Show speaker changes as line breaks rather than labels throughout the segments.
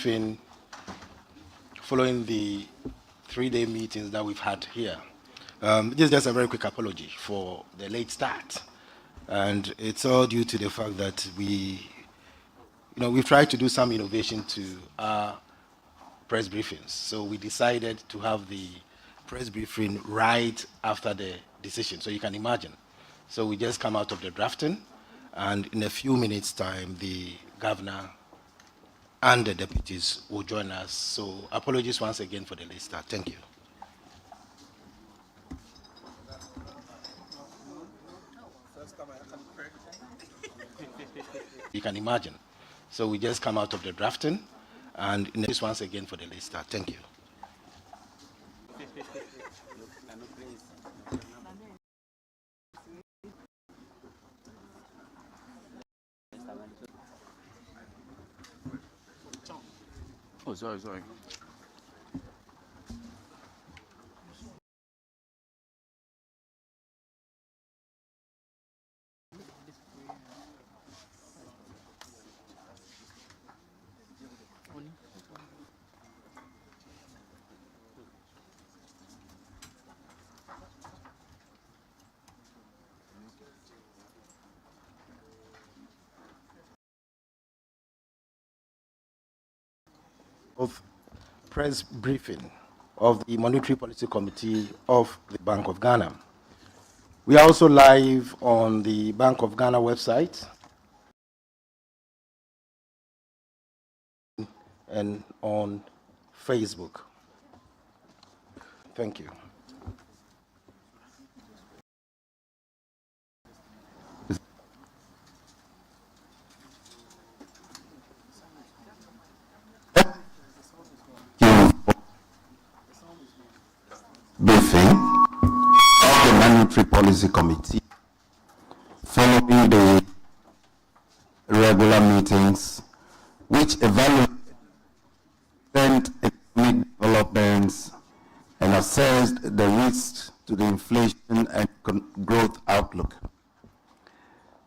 briefing following the 3-day meetings that we've had here. This is just a very quick apology for the late start. And it's all due to the fact that we've tried to do some innovation to our press briefings. So we decided to have the press briefing right after the decision. So you can imagine. So we just come out of the drafting, and in a few minutes' time, the governor and the deputies will join us. So apologies once again for the late start. Thank you. You can imagine. So we just come out of the drafting, and apologies once again for the late start. Thank you.
Oh, sorry.
Of press briefing of the Monetary Policy Committee of the Bank of Ghana. We are also live on the Bank of Ghana website and on Facebook. Thank you.
Briefing of the Monetary Policy Committee following the regular meetings which evaluate economic developments and assessed the risks to the inflation and growth outlook.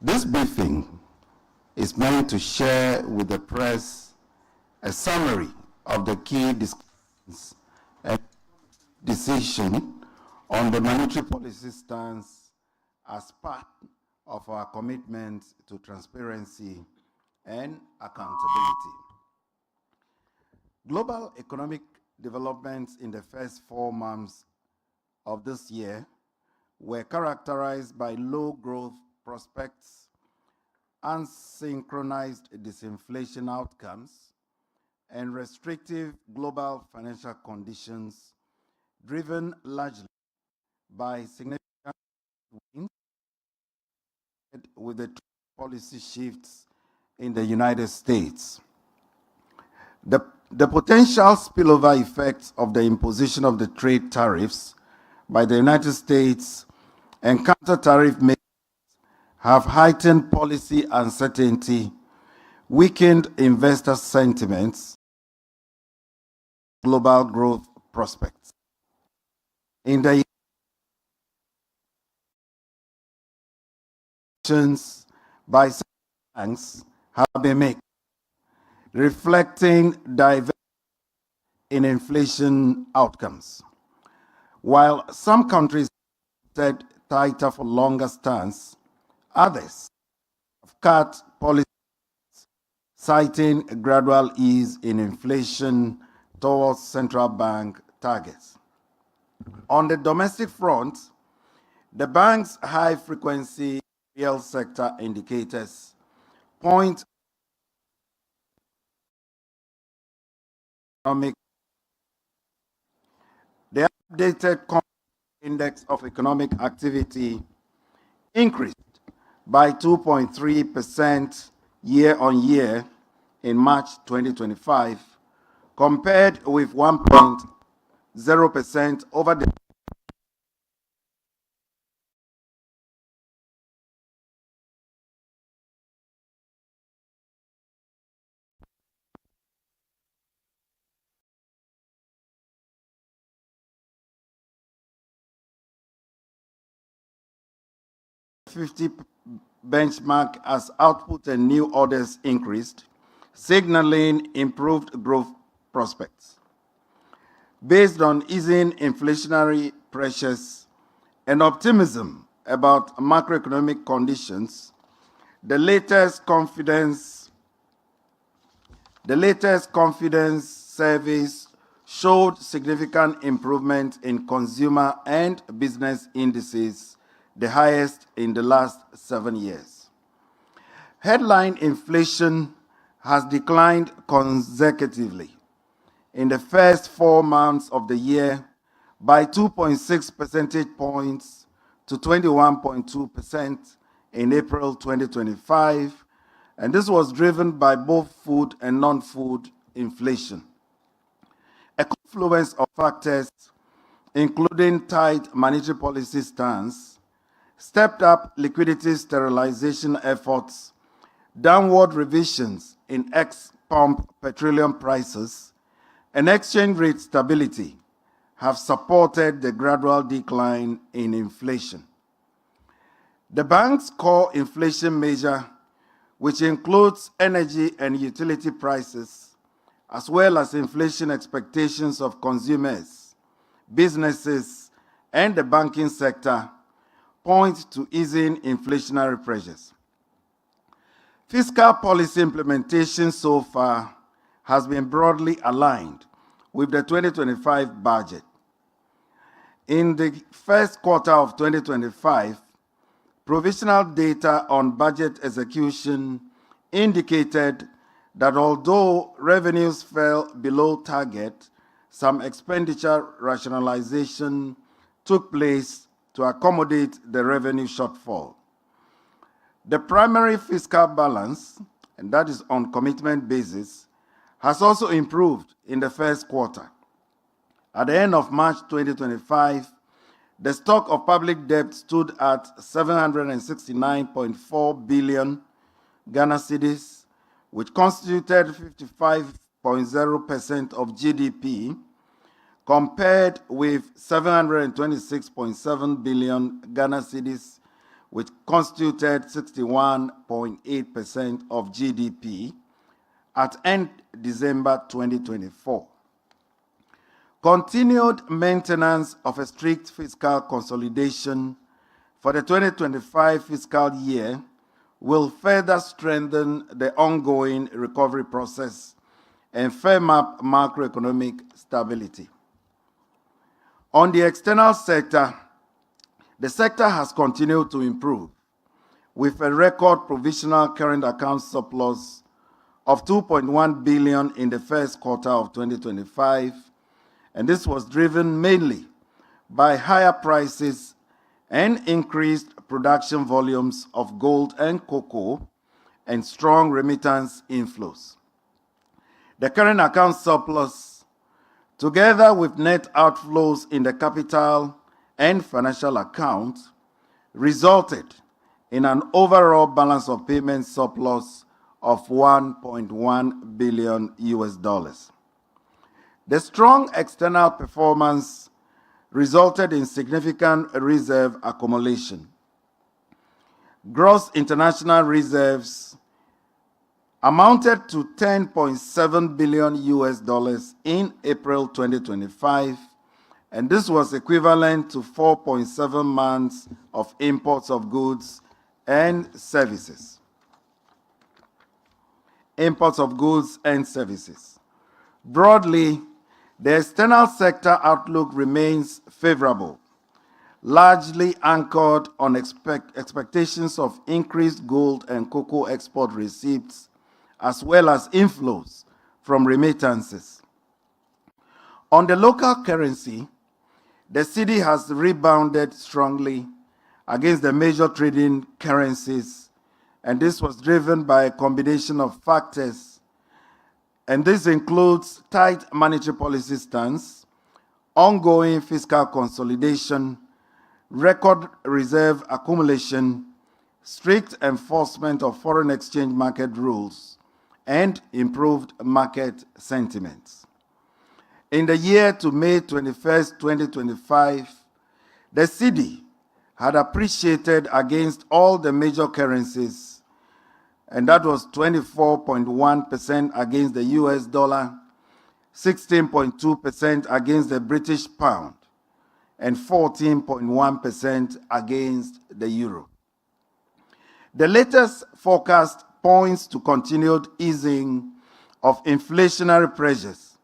This briefing is meant to share with the press a summary of the key discussions and decision on the monetary policy stance as part of our commitment to transparency and accountability. Global economic developments in the first 4 months of this year were characterized by low growth prospects, unsynchronized disinflation outcomes, and restrictive global financial conditions driven largely by significant wins with the policy shifts in the United States. The potential spillover effects of the imposition of the trade tariffs by the United States and counter-tariff measures have heightened policy uncertainty, weakened investor sentiments, global growth prospects. In the by banks have been made, reflecting divergence in inflation outcomes. While some countries set tighter for longer stance, others have cut policies, citing a gradual ease in inflation towards central bank targets. On the domestic front, the bank's high-frequency real sector indicators point economic. The updated index of economic activity increased by 2.3% year-on-year in March 2025, compared with 1.0% over the benchmark as output and new orders increased, signaling improved growth prospects. Based on easing inflationary pressures and optimism about macroeconomic conditions, the latest confidence surveys showed significant improvement in consumer and business indices, the highest in the last 7 years. Headline inflation has declined consecutively in the first 4 months of the year by 2.6 percentage points to 21.2% in April 2025, and this was driven by both food and non-food inflation. A confluence of factors, including tight monetary policy stance, stepped up liquidity sterilization efforts, downward revisions in ex-pump petroleum prices, and exchange rate stability have supported the gradual decline in inflation. The bank's core inflation measure, which includes energy and utility prices, as well as inflation expectations of consumers, businesses, and the banking sector, point to easing inflationary pressures. Fiscal policy implementation so far has been broadly aligned with the 2025 budget. In the first quarter of 2025, provisional data on budget execution indicated that although revenues fell below target, some expenditure rationalization took place to accommodate the revenue shortfall. The primary fiscal balance, and that is on commitment basis, has also improved in the first quarter. At the end of March 2025, the stock of public debt stood at 769.4 billion Ghana cedis, which constituted 55.0% of GDP, compared with 726.7 billion Ghana cedis, which constituted 61.8% of GDP at end December 2024. Continued maintenance of a strict fiscal consolidation for the 2025 fiscal year will further strengthen the ongoing recovery process and firm up macroeconomic stability. On the external sector, the sector has continued to improve, with a record provisional current account surplus of 2.1 billion in the first quarter of 2025, and this was driven mainly by higher prices and increased production volumes of gold and cocoa and strong remittance inflows. The current account surplus, together with net outflows in the capital and financial accounts, resulted in an overall balance of payments surplus of $1.1 billion. The strong external performance resulted in significant reserve accumulation. Gross international reserves amounted to $10.7 billion in April 2025, and this was equivalent to 4.7 months of imports of goods and services. Broadly, the external sector outlook remains favorable, largely anchored on expectations of increased gold and cocoa export receipts, as well as inflows from remittances. On the local currency, the cedi has rebounded strongly against the major trading currencies, and this was driven by a combination of factors, and this includes tight monetary policy stance, ongoing fiscal consolidation, record reserve accumulation, strict enforcement of foreign exchange market rules, and improved market sentiments. In the year to May 21st, 2025, the cedi had appreciated against all the major currencies, and that was 24.1% against the US dollar, 16.2% against the British pound, and 14.1% against the euro. The latest forecast points to continued easing of inflationary pressures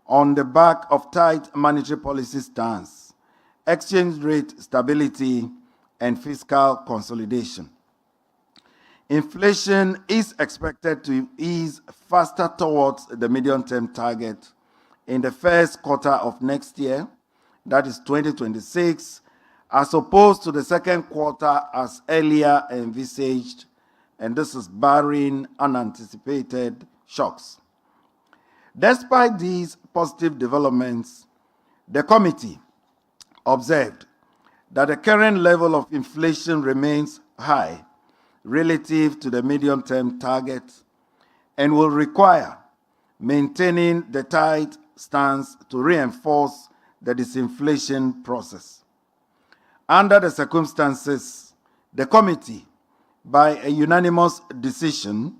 on the back of tight monetary policy stance, exchange rate stability, and fiscal consolidation. Inflation is expected to ease faster towards the medium-term target in the first quarter of next year, that is 2026, as opposed to the second quarter as earlier envisaged, and this is barring unanticipated shocks. Despite these positive developments, the committee observed that the current level of inflation remains high relative to the medium-term target and will require maintaining the tight stance to reinforce the disinflation process. Under the circumstances, the committee, by a unanimous decision,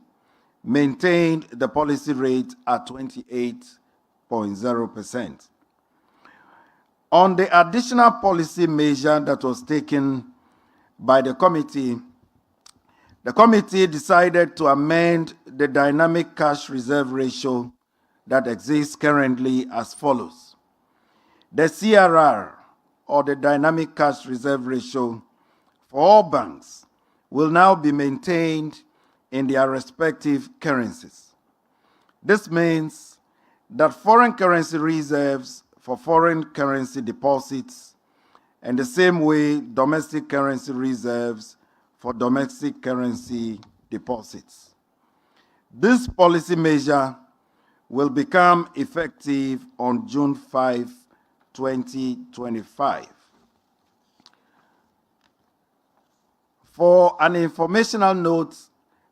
maintained the policy rate at 28.0%. On the additional policy measure that was taken by the committee decided to amend the dynamic cash reserve ratio that exists currently as follows. The CRR, or the dynamic cash reserve ratio, for all banks will now be maintained in their respective currencies. This means that foreign currency reserves for foreign currency deposits, and the same way domestic currency reserves for domestic currency deposits. This policy measure will become effective on June 5, 2025. For an informational note,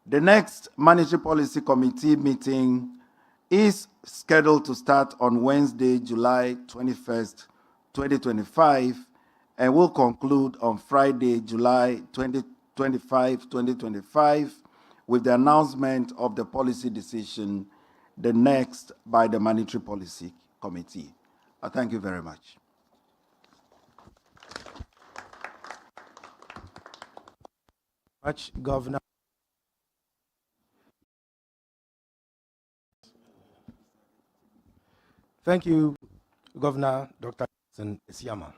the next Monetary Policy Committee meeting is scheduled to start on Wednesday, July 21st, 2025, and will conclude on Friday, July 25, 2025, with the announcement of the policy decision, the next by the Monetary Policy Committee. I thank you very much.
Governor. Thank you, Governor Dr. Isiama.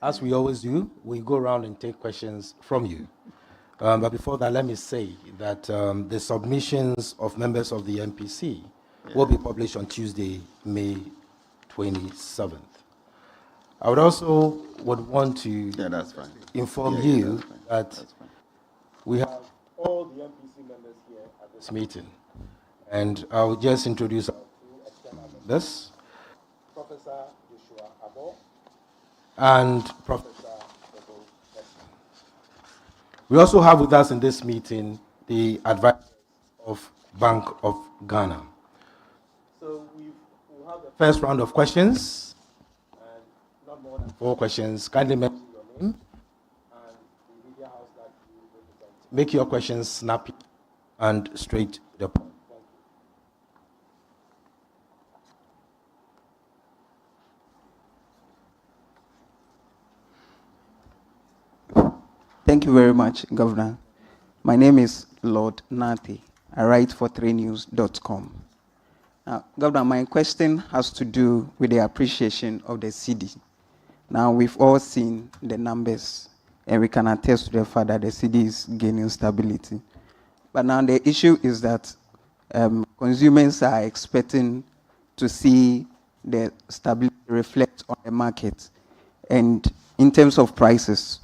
As we always do, we go around and take questions from you. But before that, let me say that the submissions of members of the MPC will be published on Tuesday, May 27th. I would also want to inform you that we have all the MPC members here at this meeting. And I'll just introduce our two external members, Professor Joshua Abo and Professor Ebo Esma. We also have with us in this meeting the advisors of Bank of Ghana. So we'll have the first round of questions, and not more than 4 questions. Kindly mention your name and the media house that you represent. Make your questions snappy and straight to the point.
Thank you very much, Governor. My name is Lord Nathi. I write for 3news.com. Governor, my question has to do with the appreciation of the cedi. Now, we've all seen the numbers, and we can attest to the fact that the cedi is gaining stability. But now the issue is that consumers are expecting to see the stability reflect on the market and in terms of prices.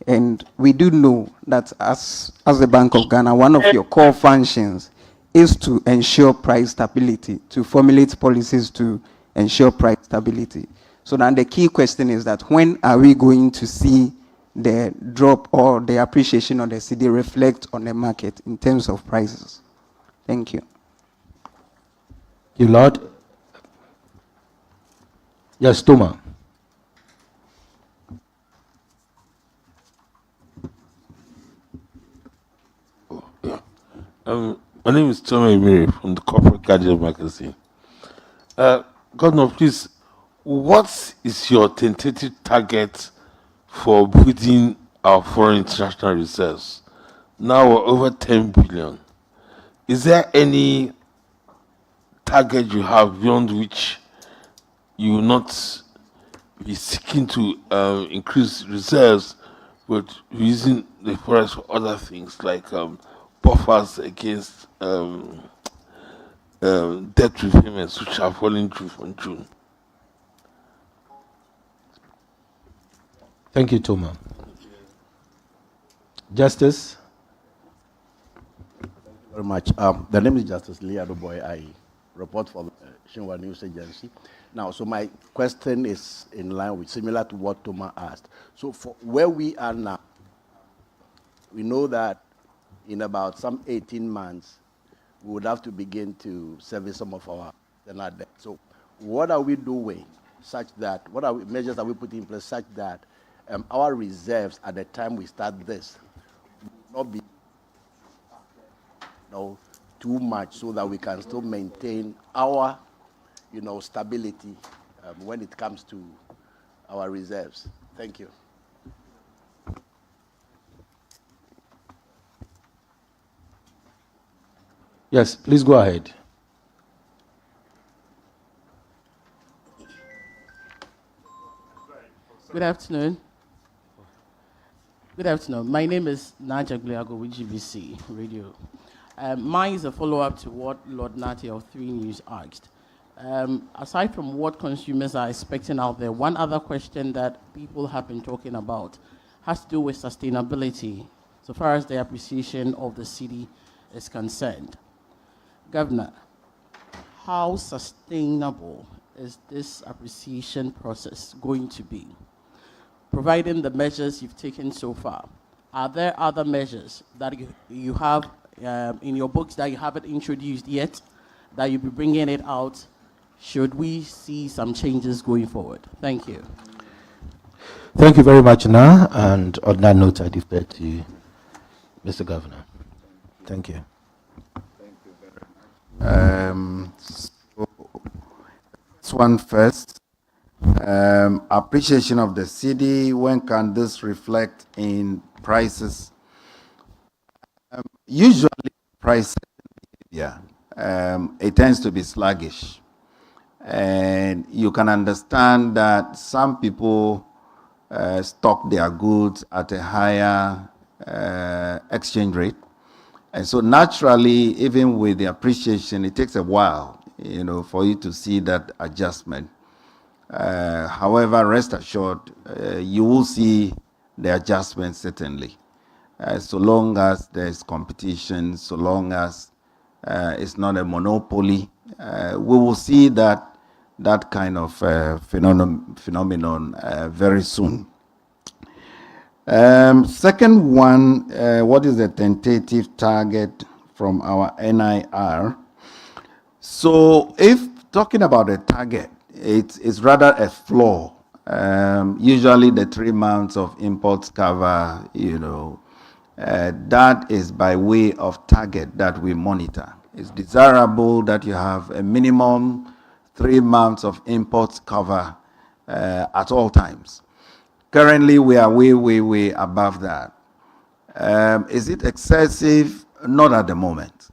And we do know that as the Bank of Ghana, one of your core functions is to ensure price stability, to formulate policies to ensure price stability. So now the key question is that when are we going to see the drop or the appreciation of the cedi reflect on the market in terms of prices? Thank you.
You, Lord. Yes, Toma.
My name is Tommy Miri from the Corporate Guardian magazine. Governor, please, what is your tentative target for building our foreign international reserves? Now we're over 10 billion. Is there any target you have beyond which you will not be seeking to increase reserves, but using the forest for other things like buffers against debt repayments, which are falling due from June?
Thank you, Toma. Justice?
Very much. The name is Justice Lee Adoboy. I report for the Shinwa News Agency. Now, so my question is in line with similar to what Toma asked. So for where we are now, we know that in about some 18 months, we would have to begin to service some of our external debt. So what are we doing such that, what are measures that we put in place such that our reserves at the time we start this will not be too much, so that we can still maintain our stability when it comes to our reserves? Thank you.
Yes, please go ahead.
Good afternoon. Good afternoon. My name is Naja Gliago with GBC Radio. Mine is a follow-up to what Lord Nati of 3 News asked. Aside from what consumers are expecting out there, one other question that people have been talking about has to do with sustainability, so far as the appreciation of the city is concerned. Governor, how sustainable is this appreciation process going to be? Providing the measures you've taken so far, are there other measures that you have in your books that you haven't introduced yet, that you'll be bringing it out? Should we see some changes going forward? Thank you.
Thank you very much, Na. And on that note, I defer to Mr. Governor. Thank you.
So this one first. Appreciation of the city. When can this reflect in prices? Usually, price behavior, it tends to be sluggish, and you can understand that some people stock their goods at a higher exchange rate. And so naturally, even with the appreciation, it takes a while, for you to see that adjustment. However, rest assured, you will see the adjustment certainly. So long as there's competition, so long as it's not a monopoly, we will see that kind of phenomenon very soon. Second one, what is the tentative target from our NIR? So if talking about a target, it's rather a floor. Usually the 3 months of imports cover, that is by way of target that we monitor. It's desirable that you have a minimum 3 months of imports cover at all times. Currently, we are way above that. Is it excessive? Not at the moment.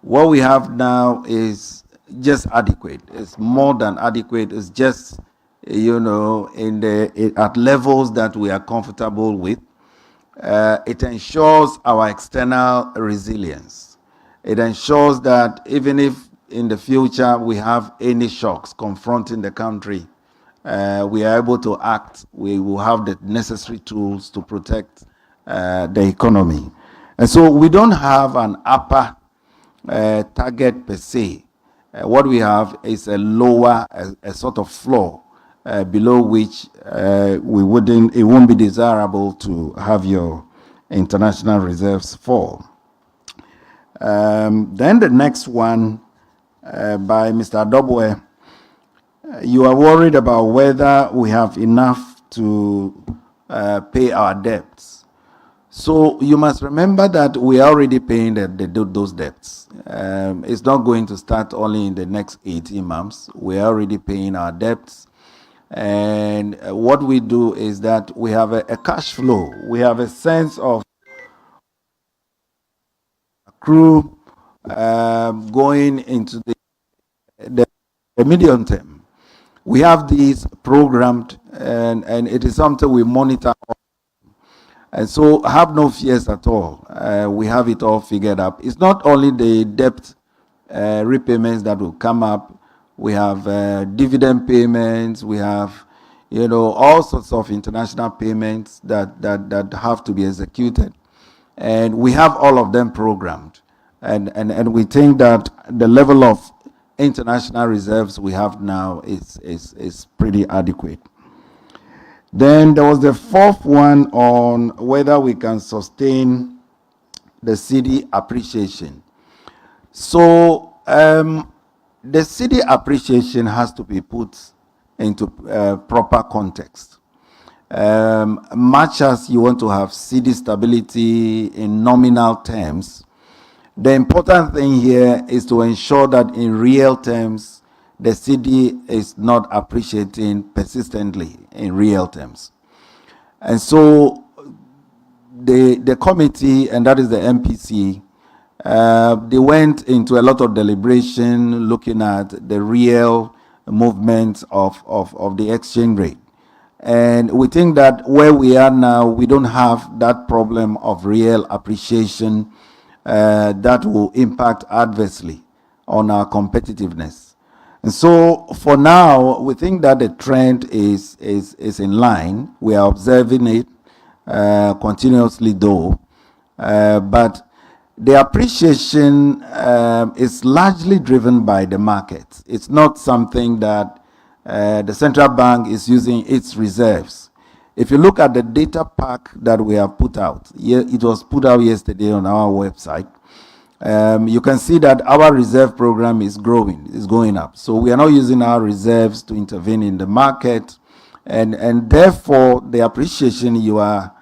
What we have now is just adequate. It's more than adequate. It's just, at levels that we are comfortable with. It ensures our external resilience. It ensures that even if in the future we have any shocks confronting the country, we are able to act. We will have the necessary tools to protect the economy. And so we don't have an upper target per se. What we have is a lower, a sort of floor below which it won't be desirable to have your international reserves fall. Then the next one by Mr. Adobwe, you are worried about whether we have enough to pay our debts. So you must remember that we are already paying those debts. It's not going to start only in the next 18 months. We are already paying our debts. And what we do is that we have a cash flow. We have a sense of accrue going into the medium term. We have these programmed, and it is something we monitor. And so have no fears at all. We have it all figured up. It's not only the debt repayments that will come up. We have dividend payments. We have, all sorts of international payments that have to be executed. And we have all of them programmed. And we think that the level of international reserves we have now is pretty adequate. Then there was the fourth one on whether we can sustain the cedi appreciation. So the cedi appreciation has to be put into proper context. Much as you want to have cedi stability in nominal terms, the important thing here is to ensure that in real terms, the cedi is not appreciating persistently in real terms. And so the committee, and that is the MPC, they went into a lot of deliberation looking at the real movement of the exchange rate. And we think that where we are now, we don't have that problem of real appreciation that will impact adversely on our competitiveness. And so for now, we think that the trend is in line. We are observing it continuously though. But the appreciation is largely driven by the market. It's not something that the central bank is using its reserves. If you look at the data pack that we have put out, it was put out yesterday on our website. You can see that our reserve program is growing, is going up. So we are not using our reserves to intervene in the market, and therefore the appreciation you are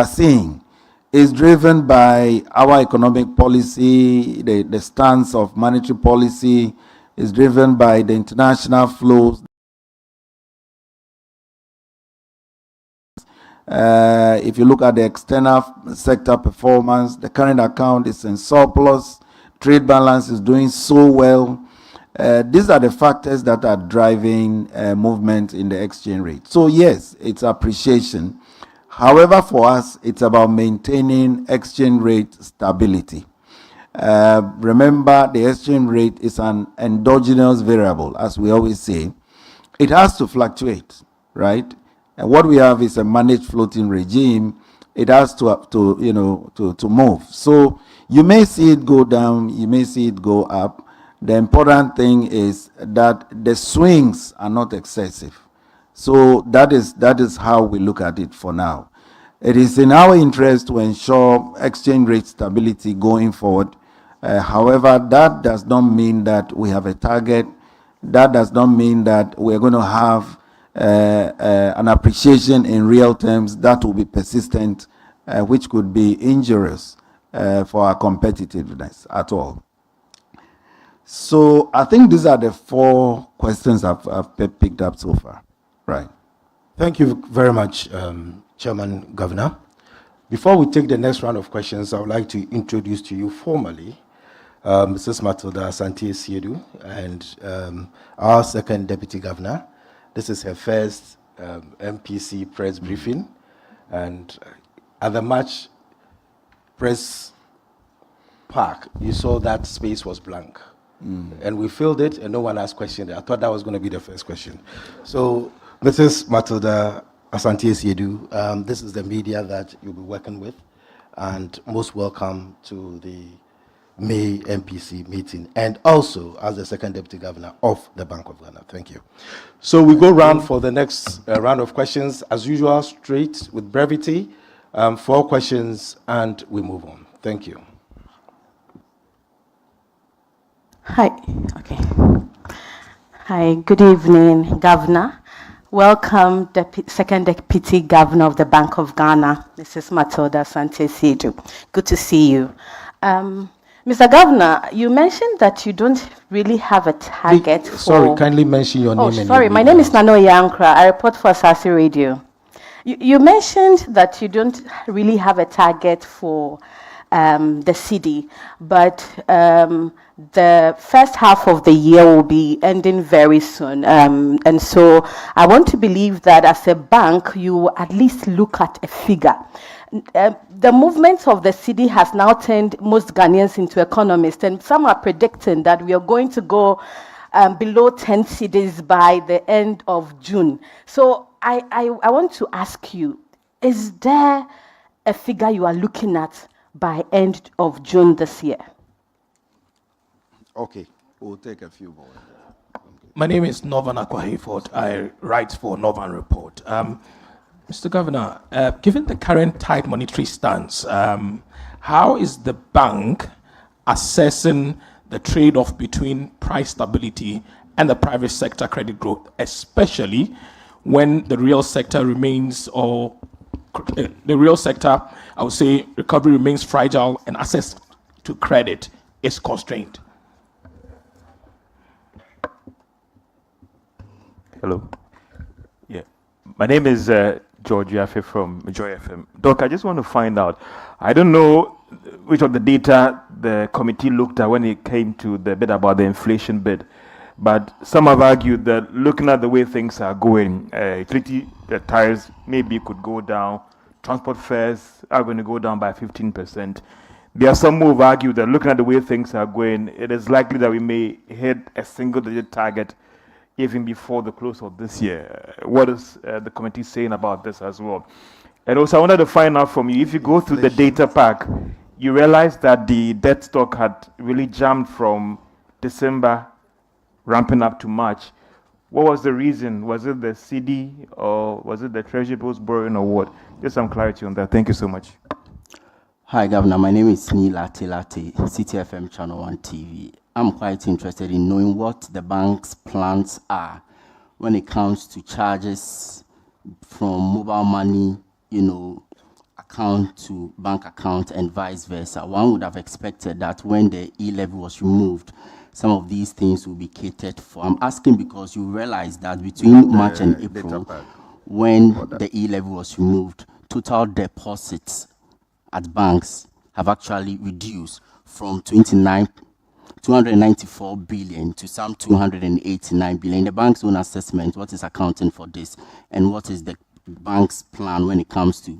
seeing is driven by our economic policy, the stance of monetary policy, is driven by the international flows. If you look at the external sector performance, the current account is in surplus, trade balance is doing so well. These are the factors that are driving movement in the exchange rate. So yes, it's appreciation. However, for us, it's about maintaining exchange rate stability. Remember, the exchange rate is an endogenous variable, as we always say. It has to fluctuate, right? And what we have is a managed floating regime. It has to move. So you may see it go down, you may see it go up. The important thing is that the swings are not excessive. So that is how we look at it for now. It is in our interest to ensure exchange rate stability going forward. However, that does not mean that we have a target. That does not mean that we're going to have an appreciation in real terms that will be persistent, which could be injurious for our competitiveness at all. So I think these are the four questions I've picked up so far. Right.
Thank you very much, Chairman Governor. Before we take the next round of questions, I would like to introduce to you formally Mrs. Matilda Asante-Asiedu, and our second Deputy Governor. This is her first MPC press briefing, and at the March press park, you saw that space was blank. And we filled it, and no one asked questions. I thought that was going to be the first question. So, Mrs. Matilda Asante-Asiedu, this is the media that you'll be working with, and most welcome to the May MPC meeting, and also as the second Deputy Governor of the Bank of Ghana. Thank you. So we go round for the next round of questions, as usual, straight with brevity, 4 questions, and we move on. Thank you.
Hi. Okay. Hi. Good evening, Governor. welcome the second Deputy Governor of the Bank of Ghana, Mrs. Matilda Sante-Siedu. Good to see you. Mr. Governor, you mentioned that you don't really have a target for...
Sorry, kindly mention your name.
Oh,
and
sorry,
your
my name is Nano Yankra. I report for Asase Radio. You mentioned that you don't really have a target for the city, but the first half of the year will be ending very soon. And so I want to believe that as a bank, you will at least look at a figure. The movement of the city has now turned most Ghanaians into economists, and some are predicting that we are going to go below 10 cities by the end of June. So I want to ask you, is there a figure you are looking at by end of June this year?
Okay, we'll take a few more.
My name is Norvan Akwahifort. I write for Norvan Report. Mr. Governor, given the current tight monetary stance, how is the bank assessing the trade-off between price stability and the private sector credit growth, especially when the real sector remains, or the real sector, I would say, recovery remains fragile and access to credit is constrained?
Hello. Yeah. My name is George Yaffe from Joy FM. Doc, I just want to find out, I don't know which of the data the committee looked at when it came to the bit about the inflation bit, but some have argued that looking at the way things are going, utility tariffs maybe could go down, transport fares are going to go down by 15%. There are some who have argued that looking at the way things are going, it is likely that we may hit a single-digit target even before the close of this year. What is the committee saying about this as well? And also, I wanted to find out from you, if you go through the data pack, you realize that the debt stock had really jumped from December, ramping up to March. What was the reason? Was it the CD or was it the Treasury bills borrowing or what? Just some clarity on that. Thank you so much.
Hi, Governor. My name is Neil Atilati, CTFM Channel 1 TV. I'm quite interested in knowing what the bank's plans are when it comes to charges from mobile money, account to bank account and vice versa. One would have expected that when the e-levy was removed, some of these things will be catered for. I'm asking because you realize that between March and April, when the e-levy was removed, total deposits at banks have actually reduced from 294 billion to some 289 billion. In the bank's own assessment, what is accounting for this, and what is the bank's plan when it comes to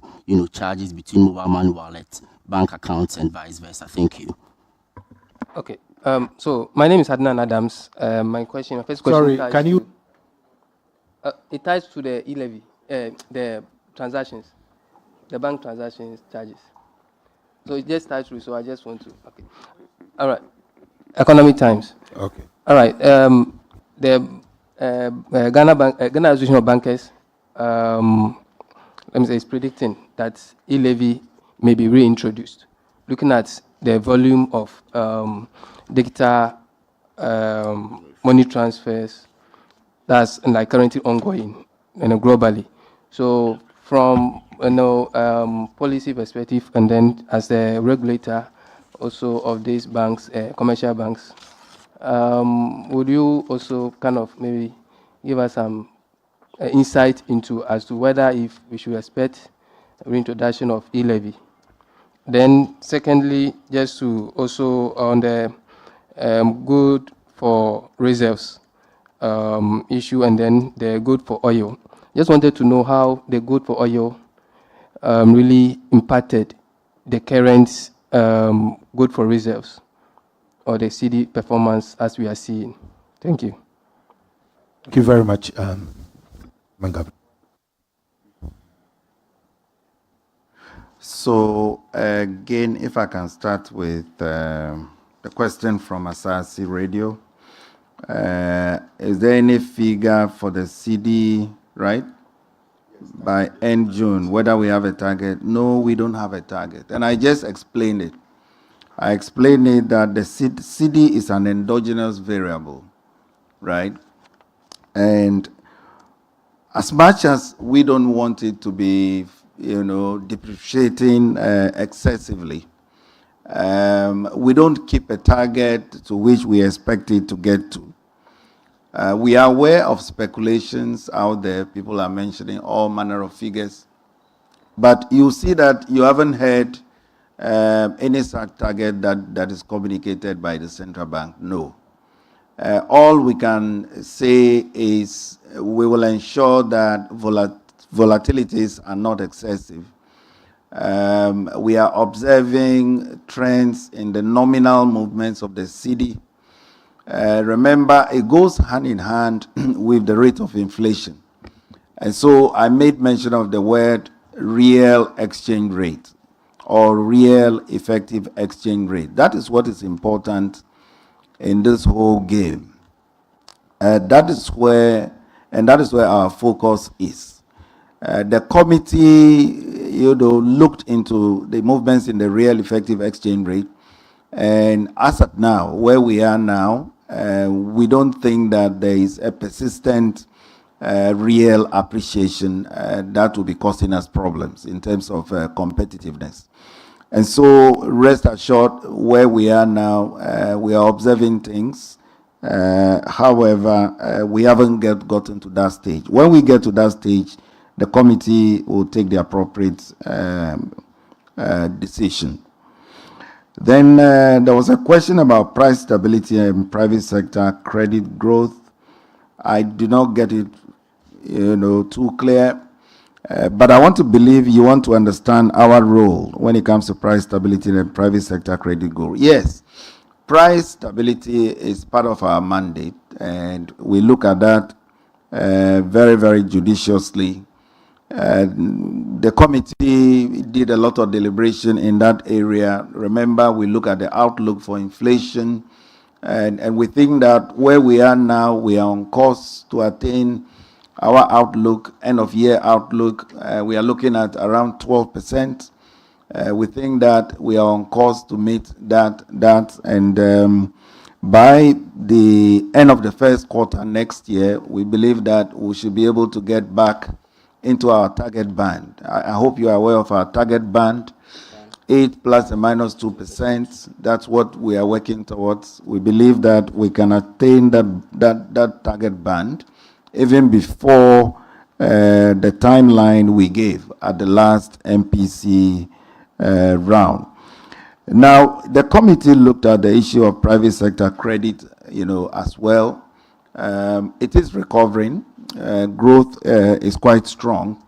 charges between mobile money wallets, bank accounts, and vice versa? Thank you.
Okay. So my name is Adnan Adams. My first question.
Sorry, can you?
It ties to the e-levy, the transactions, the bank transactions charges. So it just ties through. So I just want to. Okay. All right. Economic Times.
Okay.
All right. The Ghana Association of Bankers, is predicting that e-levy may be reintroduced. Looking at the volume of digital money transfers that's currently ongoing, globally. So from policy perspective, and then as a regulator also of these banks, commercial banks, would you also kind of maybe give us some insight into as to whether if we should expect reintroduction of e-levy? Then secondly, just to also on the good for reserves issue, and then the good for oil. Just wanted to know how the good for oil really impacted the current good for reserves or the CD performance as we are seeing. Thank you.
Thank you very much, Mangab.
So again, if I can start with the question from Asase Radio. Is there any figure for the CD, right? By end June, whether we have a target? No, we don't have a target. And I just explained it. I explained it that the CD is an endogenous variable, right? And as much as we don't want it to be, depreciating excessively, we don't keep a target to which we expect it to get to. We are aware of speculations out there. People are mentioning all manner of figures. But you see that you haven't heard any such target that is communicated by the central bank. No. All we can say is we will ensure that volatilities are not excessive. We are observing trends in the nominal movements of the cedi. Remember, it goes hand in hand with the rate of inflation. And so I made mention of the word real exchange rate or real effective exchange rate. That is what is important in this whole game. That is where our focus is. The committee, looked into the movements in the real effective exchange rate, and as of now, where we are now, we don't think that there is a persistent real appreciation that will be causing us problems in terms of competitiveness. And so, rest assured, where we are now, we are observing things. However, we haven't gotten to that stage. When we get to that stage, the committee will take the appropriate decision. Then there was a question about price stability and private sector credit growth. I do not get it, too clear. But I want to believe you want to understand our role when it comes to price stability and private sector credit growth. Yes, price stability is part of our mandate, and we look at that very, very judiciously. The committee did a lot of deliberation in that area. Remember, we look at the outlook for inflation, and we think that where we are now, we are on course to attain our outlook, end of year outlook. We are looking at around 12%. We think that we are on course to meet that, and by the end of the first quarter next year, we believe that we should be able to get back into our target band. I hope you are aware of our target band, 8 plus or minus 2%. That's what we are working towards. We believe that we can attain that target band even before the timeline we gave at the last MPC round. Now, the committee looked at the issue of private sector credit, as well. It is recovering. Growth is quite strong.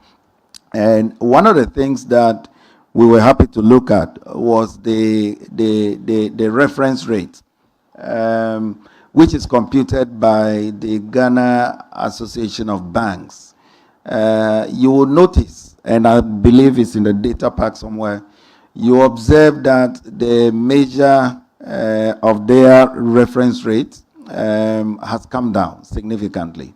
And one of the things that we were happy to look at was the reference rate, which is computed by the Ghana Association of Banks. You will notice, and I believe it's in the data pack somewhere, you observe that the measure of their reference rate has come down significantly.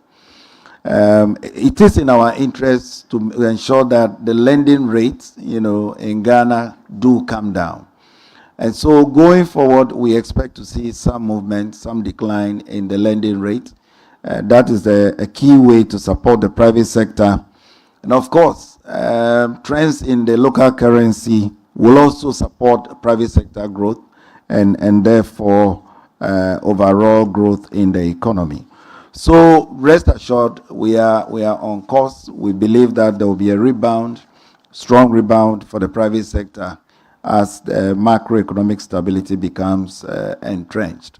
It is in our interest to ensure that the lending rates, in Ghana do come down. And so going forward, we expect to see some movement, some decline in the lending rate. That is a key way to support the private sector. And of course, trends in the local currency will also support private sector growth and therefore overall growth in the economy. So rest assured, we are on course. We believe that there will be a rebound, strong rebound for the private sector as the macroeconomic stability becomes entrenched.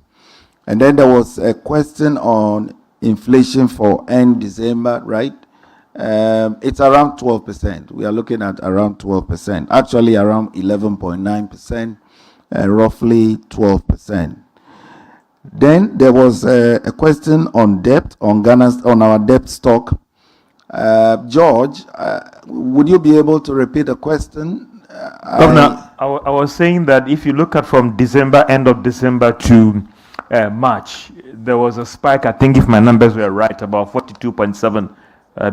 And then there was a question on inflation for end December, right? It's around 12%. We are looking at around 12%, actually around 11.9%, roughly 12%. Then there was a question on debt, on our debt stock. George, would you be able to repeat the question?
Governor, I was saying that if you look at from December, end of December to March, there was a spike, I think if my numbers were right, about 42.7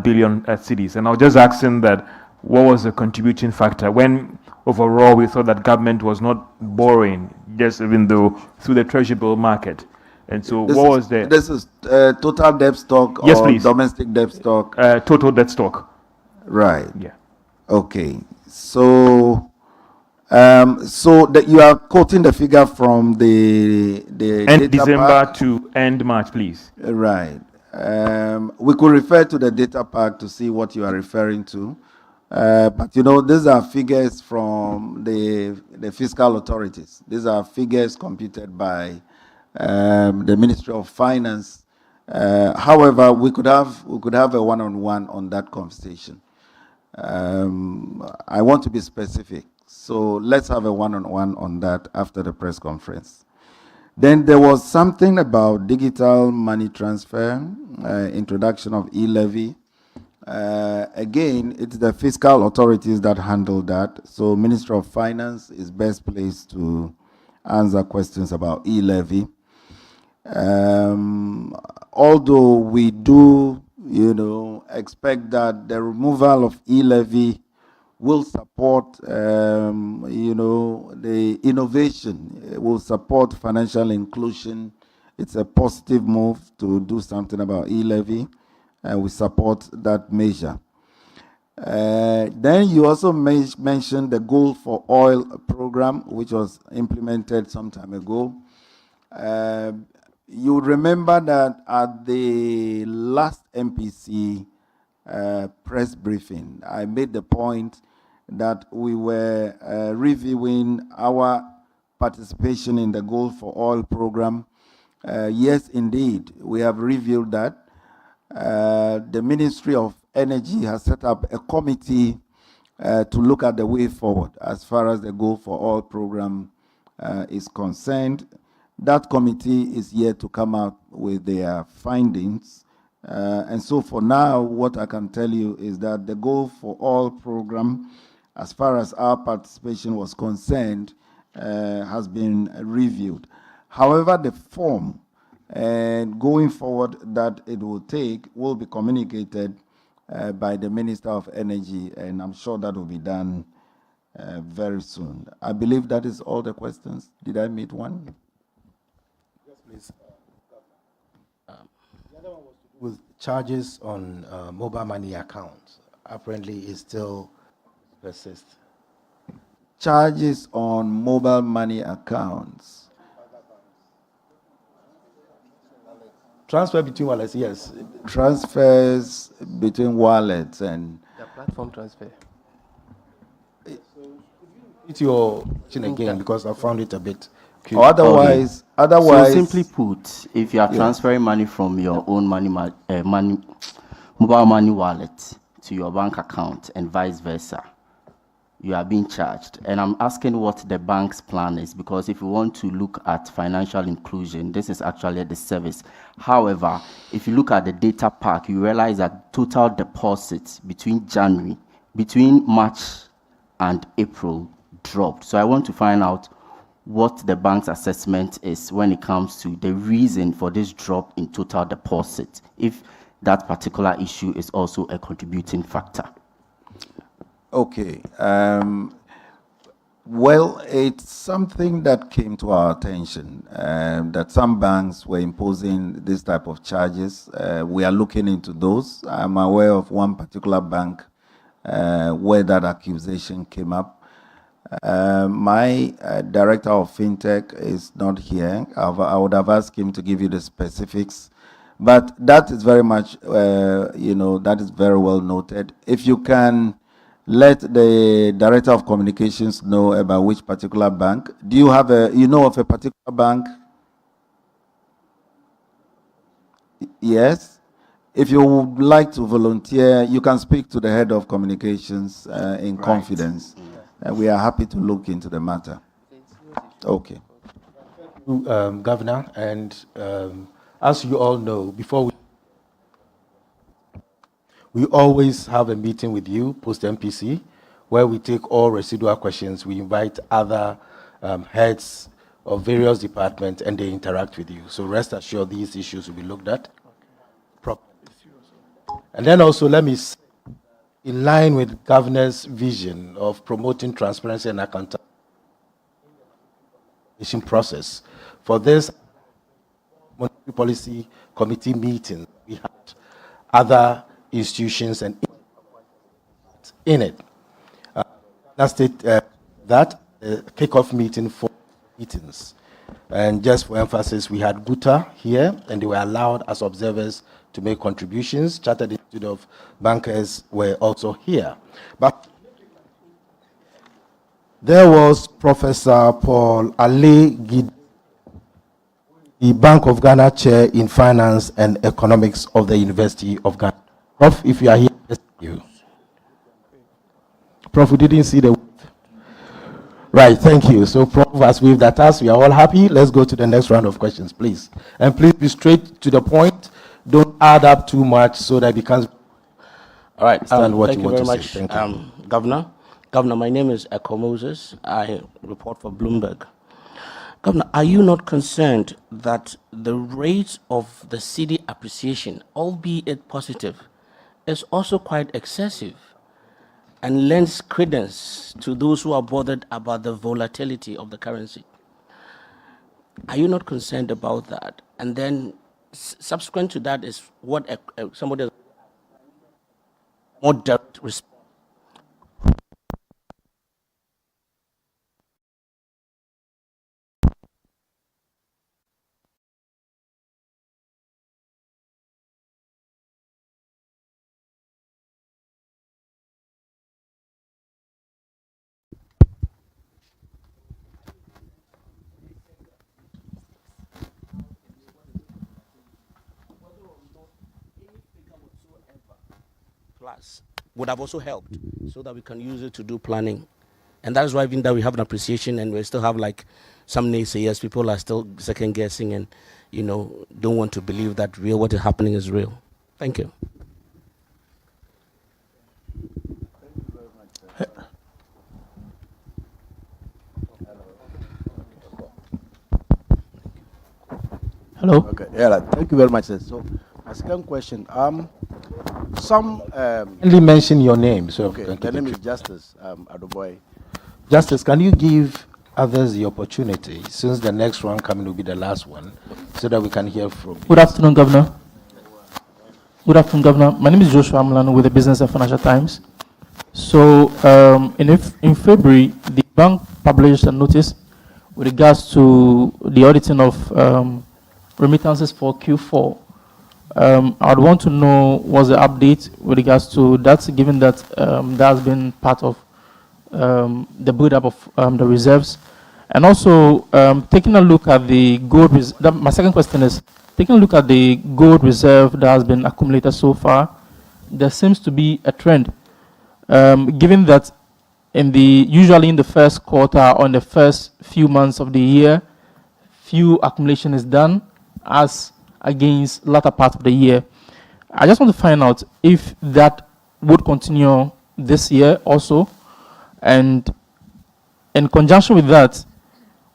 billion cedis. And I was just asking that what was the contributing factor when overall we thought that government was not borrowing, just even though through the treasury bill market. And so what was the...
This is total debt stock
Yes,
or
please.
domestic debt stock?
Total debt stock.
Right.
Yeah.
Okay. So, that you are quoting the figure from the
End
data
December
pack?
to end March, please.
Right. We could refer to the data pack to see what you are referring to. But these are figures from the fiscal authorities. These are figures computed by the Ministry of Finance. However, we could have a one-on-one on that conversation. I want to be specific, so let's have a one-on-one on that after the press conference. Then there was something about digital money transfer, introduction of e-levy. Again, it's the fiscal authorities that handle that. So Ministry of Finance is best placed to answer questions about e-levy. Although we do, expect that the removal of e-levy will support, the innovation, it will support financial inclusion. It's a positive move to do something about e-levy, and we support that measure. Then you also mentioned the Gold for Oil program, which was implemented some time ago. You remember that at the last MPC press briefing, I made the point that we were reviewing our participation in the Gold for Oil program. Yes, indeed, we have reviewed that. The Ministry of Energy has set up a committee to look at the way forward as far as the Gold for Oil program is concerned. That committee is yet to come out with their findings. And so for now, what I can tell you is that the Gold for Oil program, as far as our participation was concerned, has been reviewed. However, the form and going forward that it will take will be communicated by the Minister of Energy, and I'm sure that will be done very soon. I believe that is all the questions. Did I meet one?
Yes, please. The other one was to do with charges on mobile money accounts. Apparently, it still persists.
Charges on mobile money accounts.
Transfer between wallets, yes.
Transfers between wallets and...
The platform transfer.
It's your question again, because I found it a bit cute.
Or otherwise,
So simply put, if you are transferring money from your own mobile money wallet to your bank account and vice versa, you are being charged. And I'm asking what the bank's plan is, because if you want to look at financial inclusion, this is actually the service. However, if you look at the data pack, you realize that total deposits between March and April dropped. So I want to find out what the bank's assessment is when it comes to the reason for this drop in total deposit, if that particular issue is also a contributing factor.
Okay. Well, it's something that came to our attention, that some banks were imposing this type of charges. We are looking into those. I'm aware of one particular bank where that accusation came up. My director of FinTech is not here. I would have asked him to give you the specifics. But that is very much, that is very well noted. If you can let the director of communications know about which particular bank. Do you have of a particular bank? Yes. If you would like to volunteer, you can speak to the head of communications in confidence. We are happy to look into the matter. Okay.
Governor, and as you all know, before we always have a meeting with you post MPC where we take all residual questions. We invite other heads of various departments and they interact with you. So rest assured these issues will be looked at properly. And then also let me say, in line with governor's vision of promoting transparency and accountability process, for this policy committee meetings, we had other institutions and in it. Let's take that kickoff meeting for meetings. And just for emphasis, we had GUTA here, and they were allowed as observers to make contributions. Chartered Institute of Bankers were also here. But there was Professor Paul Ale Gid, the Bank of Ghana Chair in Finance and Economics of the University of Ghana. Prof, if you are here, thank you. Prof, we didn't see the... Right, thank you. So Prof has waved at us. We are all happy. Let's go to the next round of questions, please. And please be straight to the point. Don't add up too much so that it becomes...
All right,
understand what
thank
you
you
want
very
to
much,
say. Thank you.
Governor. Governor, my name is Echo Moses. I report for Bloomberg. Governor, are you not concerned that the rate of the cedi appreciation, albeit positive, is also quite excessive and lends credence to those who are bothered about the volatility of the currency? Are you not concerned about that? And then subsequent to that is what somebody has more direct response. Plus would have also helped so that we can use it to do planning. And that is why even that we have an appreciation and we still have like some naysayers, people are still second guessing and, you know, don't want to believe that what is happening is real. Thank you.
Hello.
Okay. Yeah. Thank you very much, sir. So, my second question.
Only mention your name. So
okay. The name is Justice Adoboy.
Justice, can you give others the opportunity, since the next one coming will be the last one, so that we can hear from you?
Good afternoon, Governor. Good afternoon, Governor. My name is Joshua Amlano with the Business and Financial Times. So, in February, the bank published a notice with regards to the auditing of remittances for Q4. I would want to know what's the update with regards to that, given that that has been part of the build-up of the reserves. And also, taking a look at the gold reserve, my second question is, taking a look at the gold reserve that has been accumulated so far, there seems to be a trend. Given that usually in the first quarter or in the first few months of the year, few accumulation is done as against latter part of the year. I just want to find out if that would continue this year also, and in conjunction with that,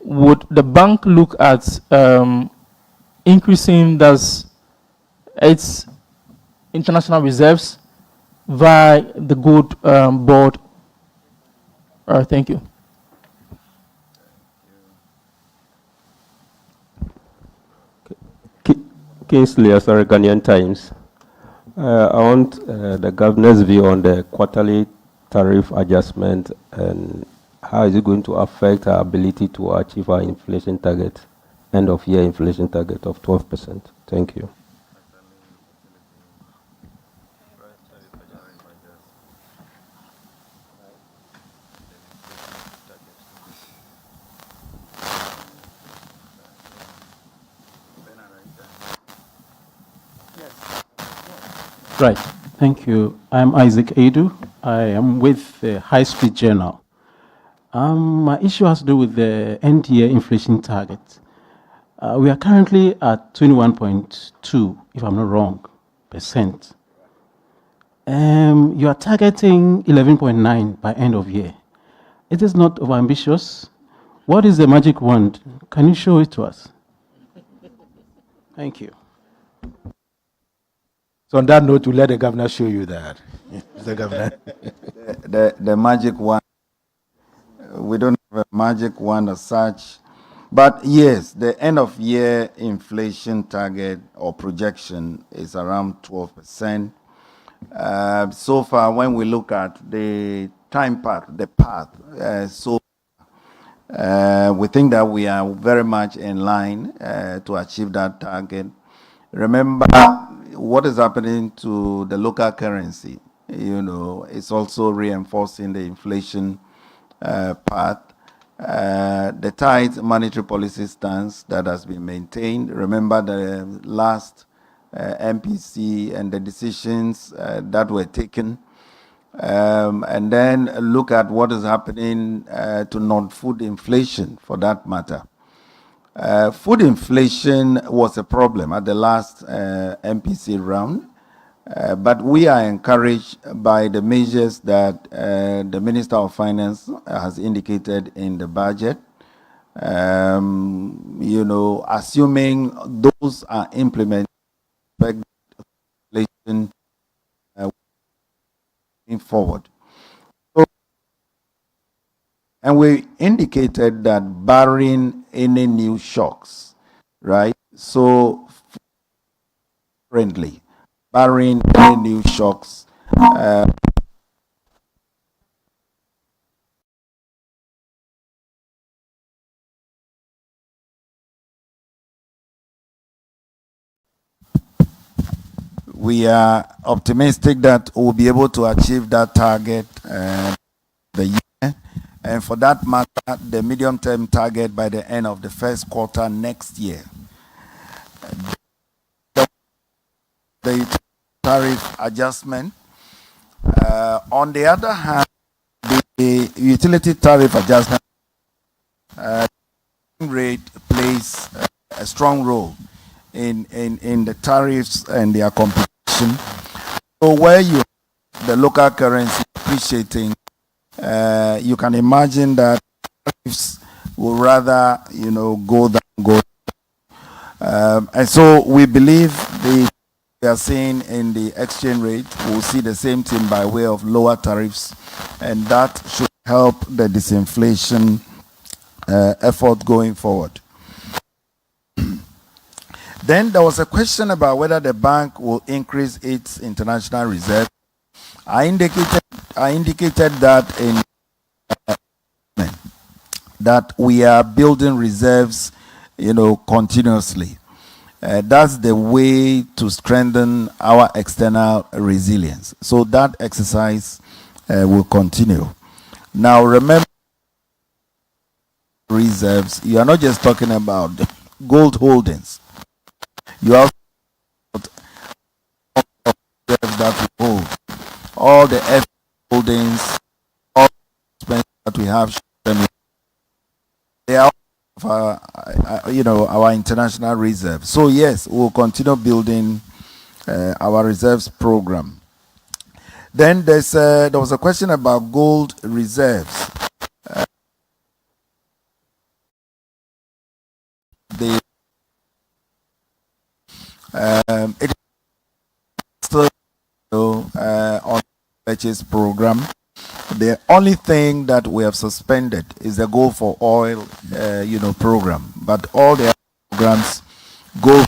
would the bank look at increasing its international reserves via the gold board? Thank you.
Kingsley, Ghanaian Times. I want the governor's view on the quarterly tariff adjustment and how is it going to affect our ability to achieve our inflation target, end of year inflation target of 12%. Thank you.
Right. Thank you. I'm Isaac Edu. I am with the High Street Journal. My issue has to do with the end year inflation target. We are currently at 21.2, if I'm not wrong, %. You are targeting 11.9 by end of year. It is not overambitious. What is the magic wand? Can you show it to us? Thank you.
So on that note, we'll let the governor show you that. The governor.
The magic wand, we don't have a magic wand as such, But yes, the end of year inflation target or projection is around 12%. So far, when we look at the path, we think that we are very much in line to achieve that target. Remember, what is happening to the local currency, it's also reinforcing the inflation path. The tight monetary policy stance that has been maintained. Remember the last MPC and the decisions that were taken. And then look at what is happening to non-food inflation, for that matter. Food inflation was a problem at the last MPC round, but we are encouraged by the measures that the Minister of Finance has indicated in the budget. Assuming those are implemented, inflation forward. And we indicated that barring any new shocks, right? So, friendly, barring any new shocks, we are optimistic that we'll be able to achieve that target the year. And for that matter, the medium-term target by the end of the first quarter next year. The tariff adjustment. On the other hand, the utility tariff adjustment rate plays a strong role in the tariffs and their competition. So where you the local currency appreciating, you can imagine that tariffs will rather go down. And so we believe we are seeing in the exchange rate, we'll see the same thing by way of lower tariffs, and that should help the disinflation effort going forward. Then there was a question about whether the bank will increase its international reserve. I indicated that in that we are building reserves, continuously. That's the way to strengthen our external resilience. So that exercise will continue. Now remember, reserves, you are not just talking about gold holdings. You have that we hold, all the F holdings, all the that we have, they are our international reserve. So yes, we'll continue building our reserves program. Then there was a question about gold reserves. It is still on purchase program. The only thing that we have suspended is the Gold for Oil, program. But all the other programs go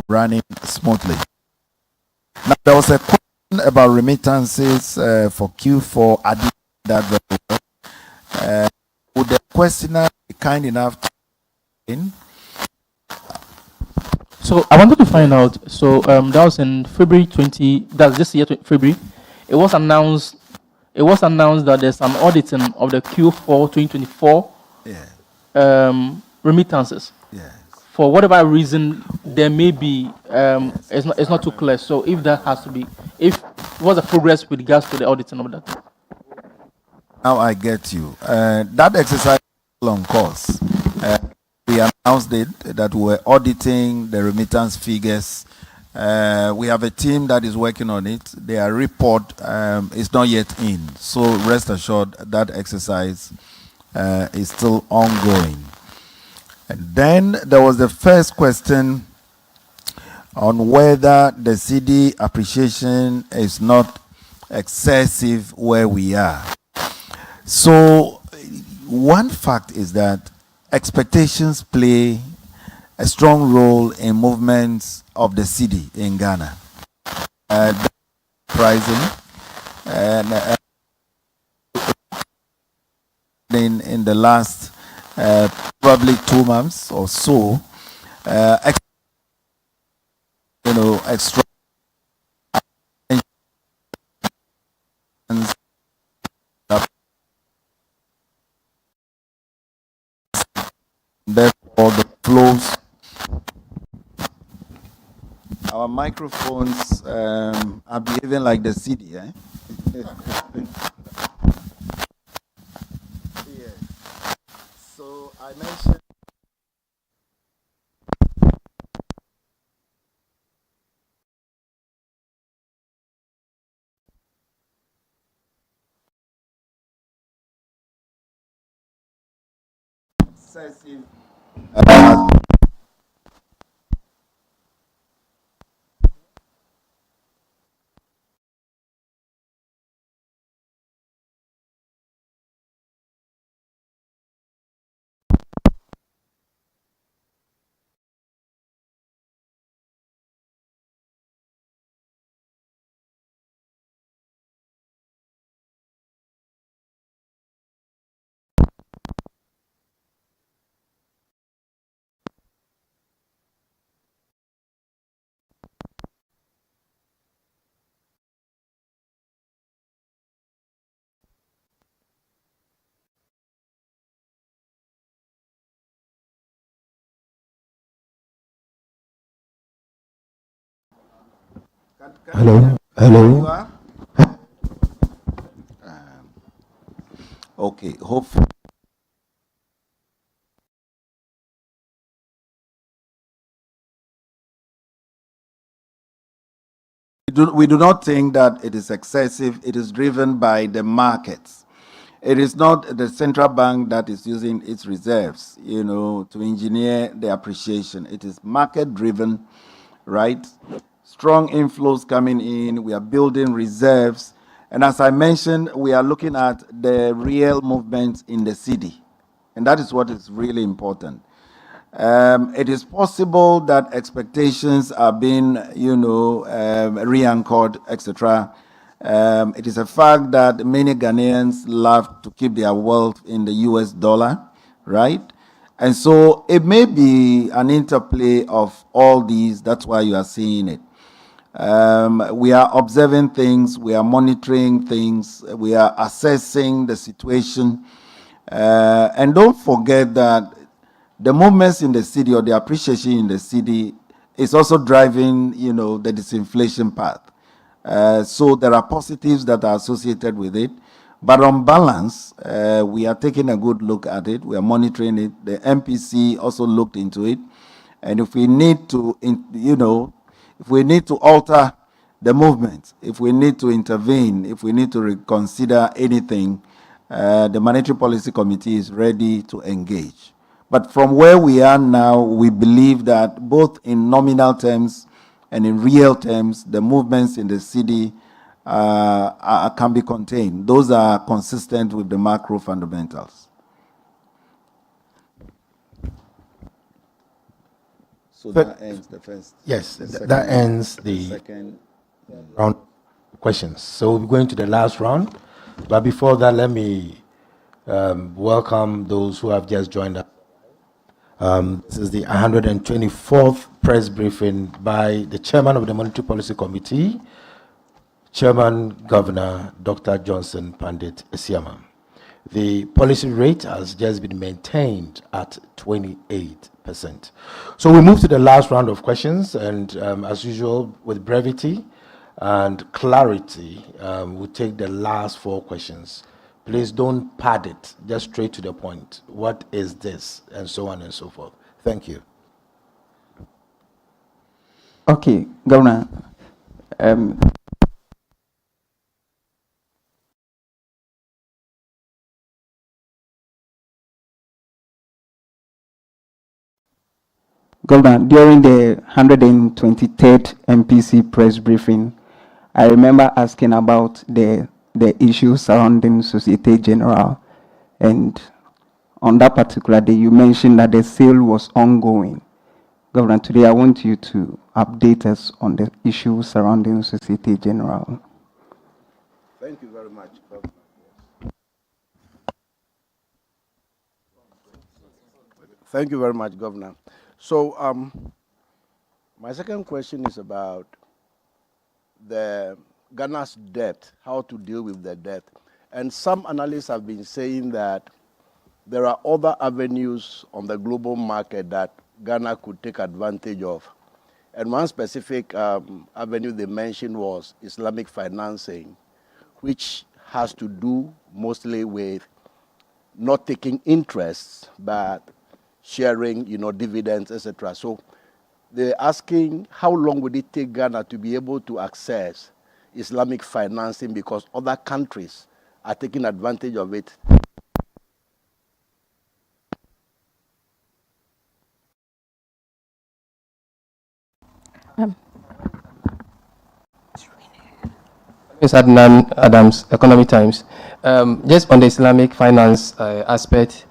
running smoothly. Now there was a question about remittances for Q4. I did that very well. Would the questioner be kind enough to in?
So I wanted to find out. So that was in February 20. That's this year, February. It was announced. It was announced that there's an auditing of the Q4 2024 remittances.
Yes.
For whatever reason, there may be. It's not too clear. So if that has to be, what's the progress with regards to the auditing of that?
Now I get you. That exercise is still on course. We announced it that we were auditing the remittance figures. We have a team that is working on it. Their report is not yet in. So rest assured that exercise is still ongoing. And then there was the first question on whether the CD appreciation is not excessive where we are. So one fact is that expectations play a strong role in movements of the cedi in Ghana. Pricing and in the last probably 2 months or so, extra therefore the flows. Our microphones are behaving like the cedi, eh? Yeah. So I mentioned excessive
Hello. Hello.
Okay, hopefully. We do not think that it is excessive. It is driven by the markets. It is not the central bank that is using its reserves, to engineer the appreciation. It is market driven, right? Strong inflows coming in. We are building reserves. And as I mentioned, we are looking at the real movements in the cedi. And that is what is really important. It is possible that expectations are being, re-anchored, etc. It is a fact that many Ghanaians love to keep their wealth in the US dollar, right? And so it may be an interplay of all these. That's why you are seeing it. We are observing things, we are monitoring things, we are assessing the situation. And don't forget that the movements in the cedi or the appreciation in the cedi is also driving, the disinflation path. So there are positives that are associated with it. But on balance, we are taking a good look at it. We are monitoring it. The MPC also looked into it. And if we need to, if we need to alter the movement, if we need to intervene, if we need to reconsider anything, the Monetary Policy Committee is ready to engage. But from where we are now, we believe that both in nominal terms and in real terms, the movements in the cedi can be contained. Those are consistent with the macro fundamentals. So that ends the first.
Yes, that ends the
second
round of questions. So we're going to the last round. But before that, let me welcome those who have just joined us. This is the 124th press briefing by the chairman of the Monetary Policy Committee, Chairman Governor Dr. Johnson Pandit Esiama. The policy rate has just been maintained at 28%. So we move to the last round of questions, and as usual, with brevity and clarity, we'll take the last 4 questions. Please don't pad it, just straight to the point. What is this? And so on and so forth. Thank you.
Okay, Governor. Governor, during the 123rd MPC press briefing, I remember asking about the issue surrounding Societe Generale, and on that particular day, you mentioned that the sale was ongoing. Governor, today I want you to update us on the issue surrounding Societe Generale.
Thank you very much, Governor. Thank you very much, Governor. So, my second question is about the Ghana's debt, how to deal with the debt. And some analysts have been saying that there are other avenues on the global market that Ghana could take advantage of. And one specific avenue they mentioned was Islamic financing, which has to do mostly with not taking interest, but sharing, dividends, etc. So they're asking how long would it take Ghana to be able to access Islamic financing because other countries are taking advantage of it.
Ms. Adnan Adams, Economic Times. Just on the Islamic finance aspect,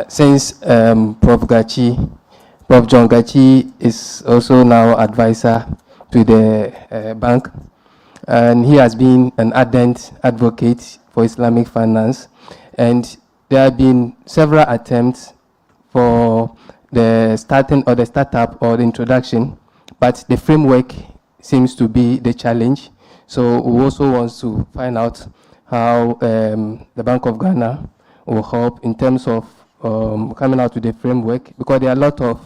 since Prof. John Gachi is also now advisor to the bank, and he has been an ardent advocate for Islamic finance, and there have been several attempts for the startup or the introduction, but the framework seems to be the challenge. So we also want to find out how the Bank of Ghana will help in terms of coming out with the framework, because there are a lot of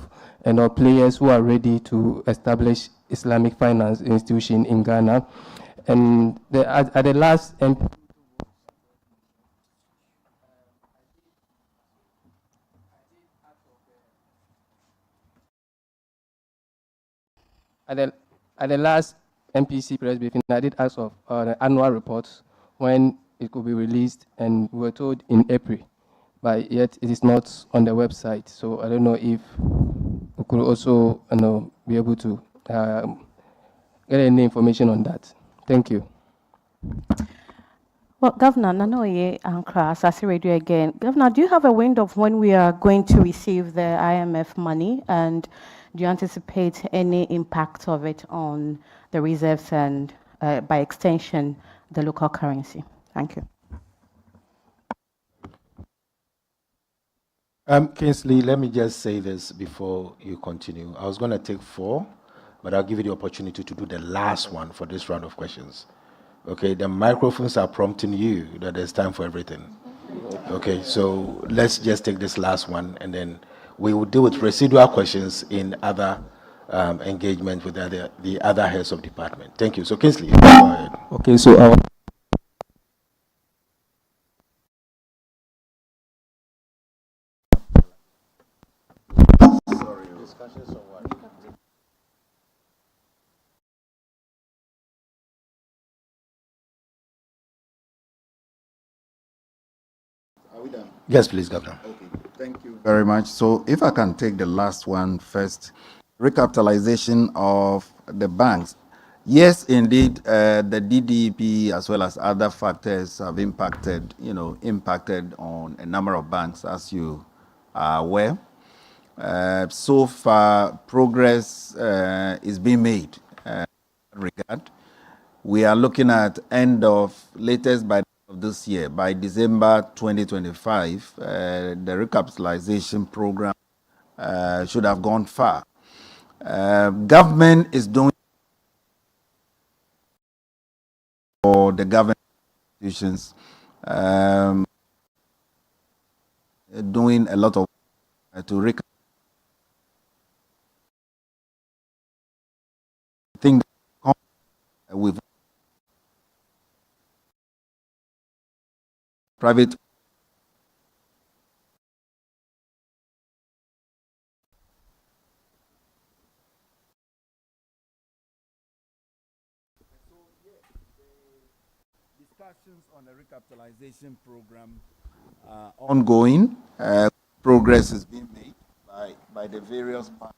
players who are ready to establish Islamic finance institution in Ghana. And at the last At the last MPC press briefing, I did ask of the annual reports when it could be released, and we were told in April, but yet it is not on the website. So I don't know if we could also be able to get any information on that. Thank you.
Well, Governor, Nanoye Ankra, Sasi Radio again. Governor, do you have a window of when we are going to receive the IMF money, and do you anticipate any impact of it on the reserves and, by extension, the local currency? Thank you.
Kingsley, let me just say this before you continue. I was going to take 4, but I'll give you the opportunity to do the last one for this round of questions. Okay, the microphones are prompting you that there's time for everything. Okay, so let's just take this last one, and then we will deal with residual questions in other engagement with the other heads of department. Thank you. So Kingsley, go ahead.
Okay, so
Yes, please, Governor.
Okay, thank you very much. So if I can take the last one first, recapitalization of the banks. Yes, indeed, the DDP as well as other factors have impacted on a number of banks, as you are aware. So far, progress is being made in that regard. We are looking at end of latest by of this year, by December 2025, the recapitalization program should have gone far. Government is doing for the government institutions, doing a lot of to recapitalize. I think with private discussions on the recapitalization program are ongoing. Progress is being made by the various parties.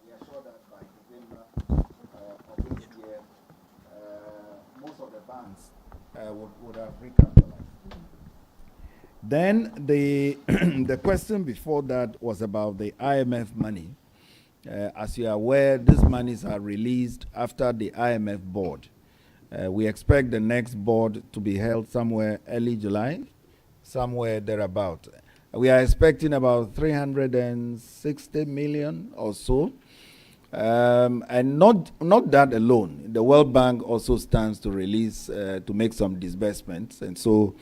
We are sure that by December of this year,
banks would have recapitalized. Then the the question before that was about the IMF money. As you are aware, these monies are released after the IMF board. We expect the next board to be held somewhere early July, somewhere thereabout. We are expecting about 360 million or so. And not that alone. The World Bank also stands to release, to make some disbursements. And so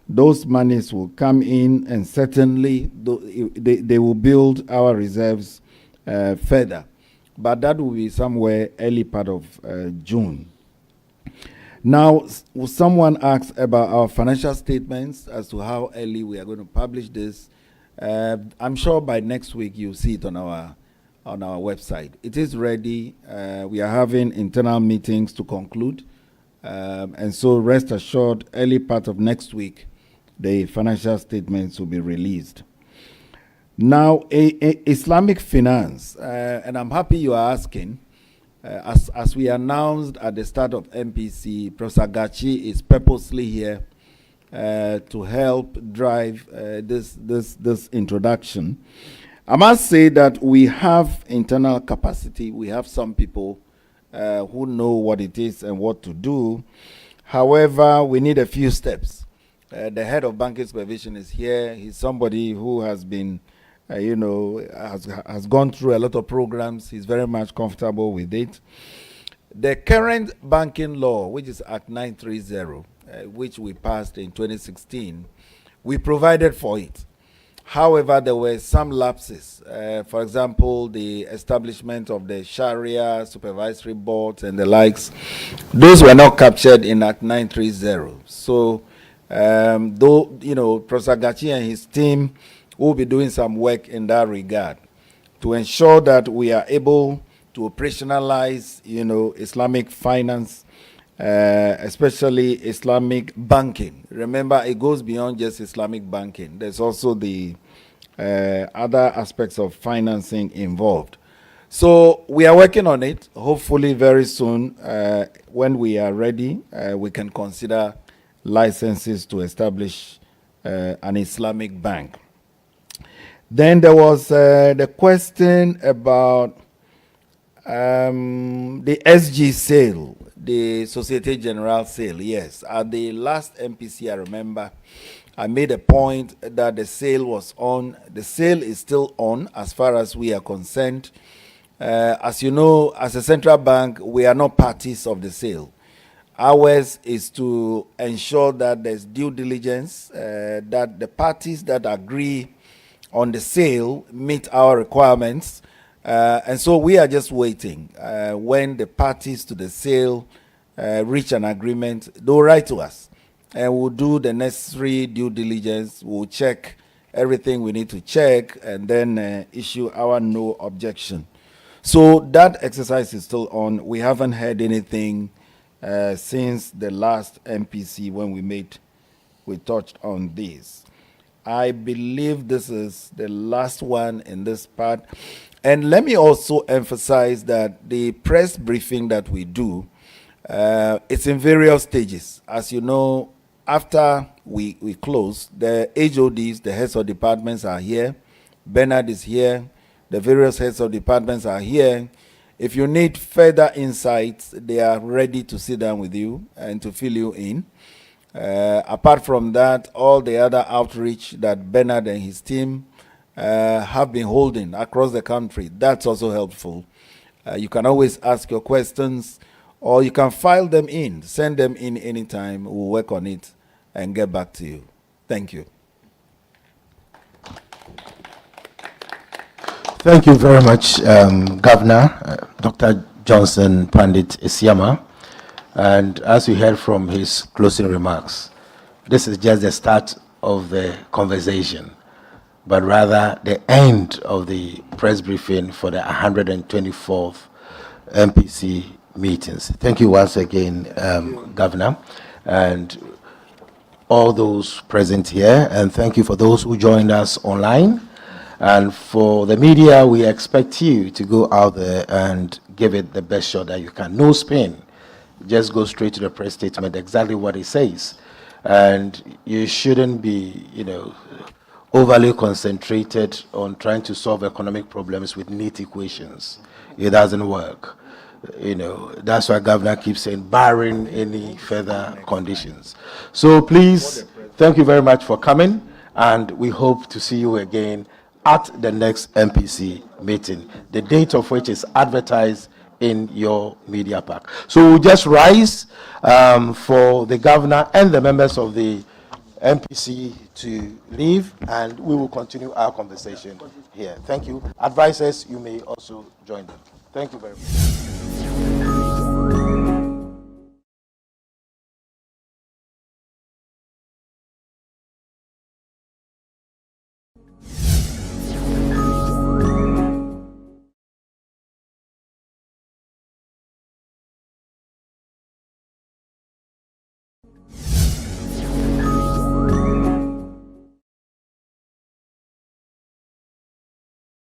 those monies will come in, and certainly they will build our reserves further. But that will be somewhere early part of June. Now, someone asked about our financial statements as to how early we are going to publish this. I'm sure by next week you'll see it on our website. It is ready. We are having internal meetings to conclude. And so rest assured, early part of next week, the financial statements will be released. Now, Islamic finance, and I'm happy you are asking. As we announced at the start of MPC, Professor Gachi is purposely here to help drive this introduction. I must say that we have internal capacity. We have some people who know what it is and what to do. However, we need a few steps. The head of banking supervision is here. He's somebody who has been, has gone through a lot of programs. He's very much comfortable with it. The current banking law, which is Act 930, which we passed in 2016, we provided for it. However, there were some lapses. For example, the establishment of the Sharia supervisory boards and the likes. Those were not captured in Act 930. So, Professor Gachi and his team will be doing some work in that regard to ensure that we are able to operationalize, Islamic finance, especially Islamic banking. Remember, it goes beyond just Islamic banking. There's also the other aspects of financing involved. So we are working on it. Hopefully very soon, when we are ready, we can consider licenses to establish an Islamic bank. Then there was the question about the SG sale, the Societe Generale sale. Yes, at the last MPC, I remember, I made a point that the sale was on. The sale is still on as far as we are concerned. As you know, as a central bank, we are not parties of the sale. Ours is to ensure that there's due diligence, that the parties that agree on the sale meet our requirements. And so we are just waiting. When the parties to the sale reach an agreement, they'll write to us. And we'll do the necessary due diligence. We'll check everything we need to check and then issue our no objection. So that exercise is still on. We haven't heard anything since the last MPC when we touched on this. I believe this is the last one in this part. And let me also emphasize that the press briefing that we do, it's in various stages. As you know, after we close, the HODs, the heads of departments are here. Bernard is here. The various heads of departments are here. If you need further insights, they are ready to sit down with you and to fill you in. Apart from that, all the other outreach that Bernard and his team have been holding across the country, that's also helpful. You can always ask your questions, or you can file them in, send them in anytime. We'll work on it and get back to you. Thank you.
Thank you very much, Governor, Dr. Johnson Pandit Isiama. And as we heard from his closing remarks, this is just the start of the conversation, but rather the end of the press briefing for the 124th MPC meetings. Thank you once again, Governor, and all those present here, and thank you for those who joined us online. And for the media, we expect you to go out there and give it the best shot that you can. No spin. just go straight to the press statement, exactly what it says. And you shouldn't be, overly concentrated on trying to solve economic problems with neat equations. It doesn't work. That's why Governor keeps saying, barring any further conditions. So please, thank you very much for coming, and we hope to see you again at the next MPC meeting, the date of which is advertised in your media pack. So we'll just rise for the governor and the members of the MPC to leave, and we will continue our conversation here. Thank you. Advisors, you may also join them. Thank you very much.